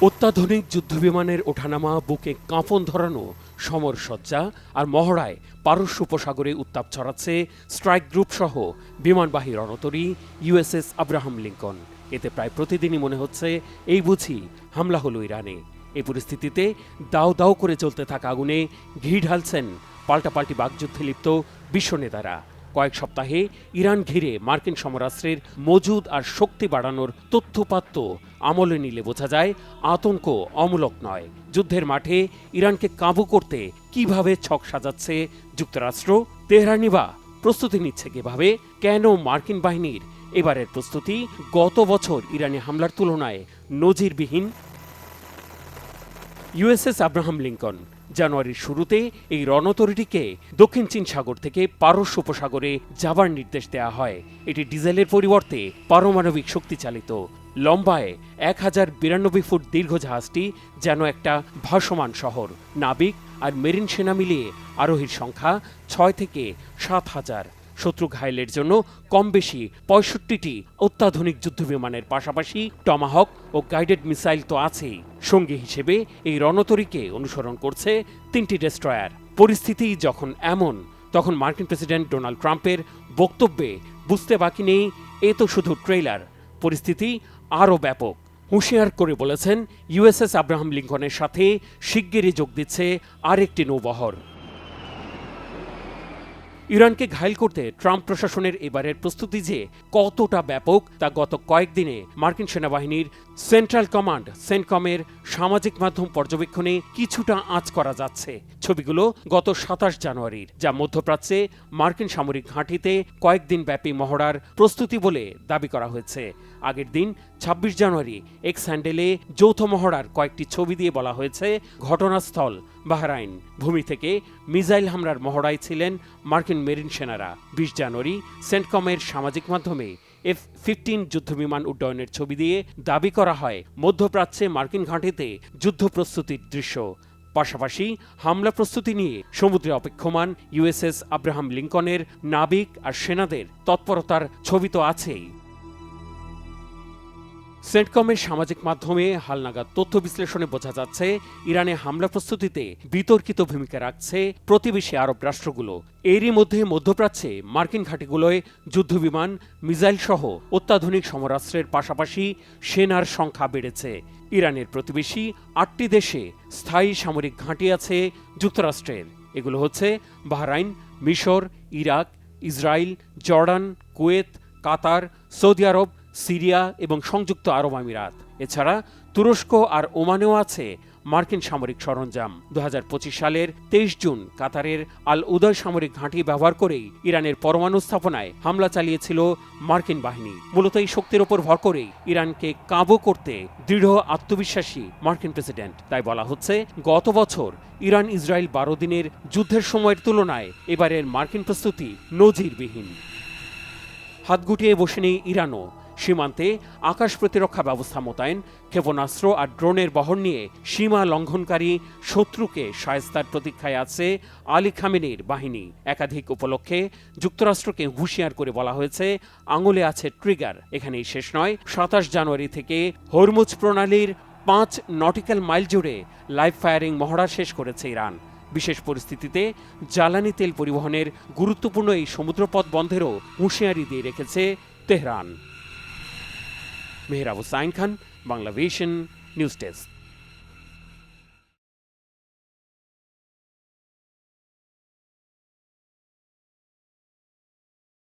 অত্যাধুনিক যুদ্ধবিমানের ওঠানামা, বুকে কাঁপন ধরানো সমরসজ্জা আর মহড়ায় পারস্য উপসাগরে উত্তাপ ছড়াচ্ছে স্ট্রাইক গ্রুপ সহ বিমানবাহী রণতরী ইউএসএস আব্রাহাম লিঙ্কন। এতে প্রায় প্রতিদিনই মনে হচ্ছে এই বুঝি হামলা হলো ইরানে। এই পরিস্থিতিতে দাও দাও করে চলতে থাকা আগুনে ঘি ঢালছেন পাল্টাপাল্টি বাকযুদ্ধে লিপ্ত বিশ্ব নেতারা। কয়েক সপ্তাহে ইরান ঘিরে মার্কিন সমরাস্ত্রের মজুদ আর শক্তি বাড়ানোর তথ্যপাত্য আমলে নিলে বোঝা যায় আতঙ্ক অমূলক নয়। যুদ্ধের মাঠে ইরানকে কাবু করতে কিভাবে ছক সাজাচ্ছে যুক্তরাষ্ট্র, তেহরানি বা প্রস্তুতি নিচ্ছে কিভাবে? কেন মার্কিন বাহিনীর এবারের প্রস্তুতি গত বছর ইরানি হামলার তুলনায় নজিরবিহীন? ইউএসএস আব্রাহাম লিঙ্কন জানুয়ারির শুরুতে এই রণতরীটিকে দক্ষিণ চীন সাগর থেকে পারস্য উপসাগরে যাবার নির্দেশ দেওয়া হয়। এটি ডিজেলের পরিবর্তে পারমাণবিক শক্তি চালিত। লম্বায় 1092 ফুট দীর্ঘ জাহাজটি যেন একটা ভাসমান শহর। নাবিক আর মেরিন সেনা মিলিয়ে আরোহীর সংখ্যা 6 থেকে 7,000। শত্রু ঘায়েলের জন্য কম বেশি 65টি অত্যাধুনিক যুদ্ধবিমানের পাশাপাশি টমাহক ও গাইডেড মিসাইল তো আছেই। সঙ্গী হিসেবে এই রণতরীকে অনুসরণ করছে 3টি ডেস্ট্রয়ার। পরিস্থিতি যখন এমন, তখন মার্কিন প্রেসিডেন্ট ডোনাল্ড ট্রাম্পের বক্তব্যে বুঝতে বাকি নেই এ তো শুধু ট্রেইলার, পরিস্থিতি আরও ব্যাপক। হুঁশিয়ার করে বলেছেন ইউএসএস আব্রাহাম লিঙ্কনের সাথে শিগগিরই যোগ দিচ্ছে আরেকটি নৌবহর। ইরানকে ঘায়েল করতে ট্রাম্প প্রশাসনের এবারের প্রস্তুতি যে কতটা ব্যাপক তা গত কয়েকদিনে মার্কিন সেনাবাহিনীর সেন্ট্রাল কমান্ড সেন্টকমের সামাজিক মাধ্যম পর্যবেক্ষণে কিছুটা আঁচ করা যাচ্ছে। ছবিগুলো গত 27 জানুয়ারির, যা মধ্যপ্রাচ্যে মার্কিন সামরিক ঘাঁটিতে কয়েকদিন ব্যাপী মহড়ার প্রস্তুতি বলে দাবি করা হয়েছে। আগের দিন 26 জানুয়ারি এক্স হ্যান্ডেলে যৌথ মহড়ার কয়েকটি ছবি দিয়ে বলা হয়েছে ঘটনাস্থল বাহরাইন। ভূমি থেকে মিসাইল হামলার মহড়ায় ছিলেন মার্কিন মেরিন সেনারা। 20 জানুয়ারি সেন্টকমের সামাজিক মাধ্যমে F-15 যুদ্ধবিমান উড্ডয়নের ছবি দিয়ে দাবি করা হয় মধ্যপ্রাচ্যে মার্কিন ঘাঁটিতে যুদ্ধ প্রস্তুতির দৃশ্য। পাশাপাশি হামলা প্রস্তুতি নিয়ে সমুদ্রে অপেক্ষমান ইউএসএস আব্রাহাম লিঙ্কনের নাবিক আর সেনাদের তৎপরতার ছবি তো আছেই। সেন্টকমের সামাজিক মাধ্যমে হালনাগাদ তথ্য বিশ্লেষণে বোঝা যাচ্ছে ইরানে হামলা প্রস্তুতিতে বিতর্কিত ভূমিকা রাখছে প্রতিবেশী আরব রাষ্ট্রগুলো। এরই মধ্যে মধ্যপ্রাচ্যে মার্কিন ঘাঁটিগুলোয় যুদ্ধবিমান, মিসাইল সহ অত্যাধুনিক সমরাস্ত্রের পাশাপাশি সেনার সংখ্যা বেড়েছে। ইরানের প্রতিবেশী 8টি দেশে স্থায়ী সামরিক ঘাঁটি আছে যুক্তরাষ্ট্রের। এগুলো হচ্ছে বাহরাইন, মিশর, ইরাক, ইসরায়েল, জর্ডান, কুয়েত, কাতার, সৌদি আরব, সিরিয়া এবং সংযুক্ত আরব আমিরাত। এছাড়া তুরস্ক আর ওমানেও আছে মার্কিন সামরিক সরঞ্জাম। 2025 সালের 23 জুন কাতারের আল উদয় সামরিক ঘাঁটি ব্যবহার করেই ইরানের পরমাণু স্থাপনায় হামলা চালিয়েছিল মার্কিন বাহিনী। মূলত এই শক্তির ওপর ভর করেই ইরানকে কাবু করতে দৃঢ় আত্মবিশ্বাসী মার্কিন প্রেসিডেন্ট। তাই বলা হচ্ছে গত বছর ইরান ইসরায়েল 12 দিনের যুদ্ধের সময়ের তুলনায় এবারের মার্কিন প্রস্তুতি নজিরবিহীন। হাত গুটিয়ে বসে নেই ইরানও। সীমান্তে আকাশ প্রতিরক্ষা ব্যবস্থা মোতায়েন, ক্ষেপণাস্ত্র আর ড্রোনের বহর নিয়ে সীমা লঙ্ঘনকারী শত্রুকে শায়েস্তার প্রতীক্ষায় আছে আলী খামেনির বাহিনী। একাধিক উপলক্ষে যুক্তরাষ্ট্রকে হুঁশিয়ার করে বলা হয়েছে আঙুলে আছে ট্রিগার। এখানেই শেষ নয়, 27 জানুয়ারি থেকে হরমুজ প্রণালীর 5 নটিক্যাল মাইল জুড়ে লাইভ ফায়ারিং মহড়া শেষ করেছে ইরান। বিশেষ পরিস্থিতিতে জ্বালানি তেল পরিবহনের গুরুত্বপূর্ণ এই সমুদ্রপথ বন্ধেরও হুঁশিয়ারি দিয়ে রেখেছে Tehran. Mehrab Hussain Khan, Banglavision news desk.